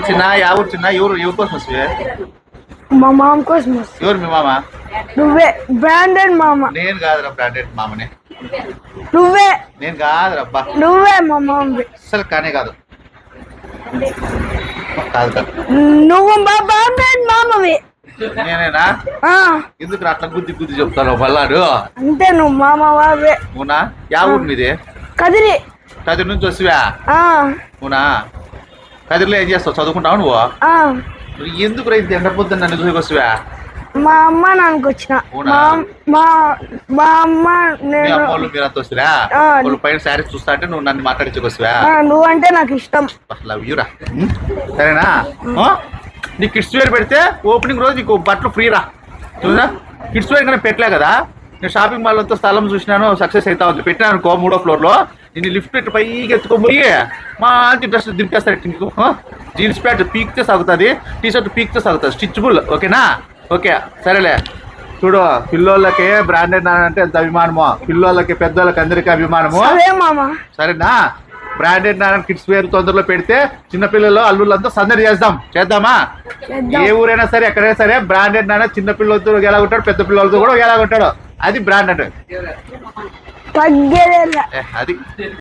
చిన్న ఎవరు చిన్న ఎవరు ఎవరి కోసం వస్తే మా మామ కోసం వస్తుంది. ఎవరు మీ మామ? నువ్వే బ్రాండెడ్ మామ. నేను కాదురా బ్రాండెడ్ మామని. నువ్వే. నేను కాదురా అబ్బా. నువ్వే మా మామవి. అసలు కానే కాదు. కాదు కాదు. నువ్వు మా బ్రాండెడ్ మామవి. నేనేనా? ఎందుకు అట్లా గుద్ది గుద్ది చెప్తాను పల్లాడు? అంతే నువ్వు మామ వావే. అవునా? యా ఊరు మీది? కదిరి. కదిరి నుంచి వస్తువా? అవునా? కదిరిలో ఏం చేస్తావు? చదువుకుంటావు నువ్వు? ఎందుకు రైతు ఎండ పొద్దున్న నన్ను చూసి వస్తువా? మా అమ్మ నాన్నకి వచ్చిన. మా అమ్మ నేను మీరంతా వస్తురా? వాళ్ళు పైన శారీస్ చూస్తా అంటే నువ్వు నన్ను మాట్లాడించుకొస్తువా? నువ్వంటే నాకు ఇష్టం. లవ్ యూరా. సరేనా? నీకు కిడ్స్ వేర్ పెడితే ఓపెనింగ్ రోజు నీకు బట్టలు ఫ్రీ రా. చూసా కిడ్స్ వేర్ కానీ పెట్టలే కదా. నేను షాపింగ్ మాల్ అంతా స్థలం చూసినాను, సక్సెస్ అవుతా ఉంది. పెట్టినాను అనుకో 3వ ఫ్లోర్లో. నేను లిఫ్ట్ పెట్టి పైకి ఎత్తుకోబోయి మంచి డ్రెస్ దింపేస్తాడు. నీకు జీన్స్ ప్యాంట్ పీక్తే సాగుతుంది, టీ షర్ట్ పీక్తే సాగుతుంది. స్టిచ్బుల్. ఓకేనా? ఓకే సరేలే. చూడు, పిల్లోళ్ళకి బ్రాండెడ్ అంటే ఎంత అభిమానమో, పిల్లోళ్ళకి పెద్దోళ్ళకి అందరికీ అభిమానము. సరేనా? బ్రాండెడ్ నారాయణ కిడ్స్ వేర్ తొందరలో పెడితే చిన్నపిల్లలు అల్లుళ్ళంతా సందడి చేద్దామా? ఏ ఊరైనా సరే ఎక్కడైనా సరే బ్రాండెడ్ నారాయణ చిన్న పిల్లలతో ఎలా ఉంటాడు, పెద్ద పిల్లలతో కూడా ఎలా ఉంటాడు. అది బ్రాండెడ్. అది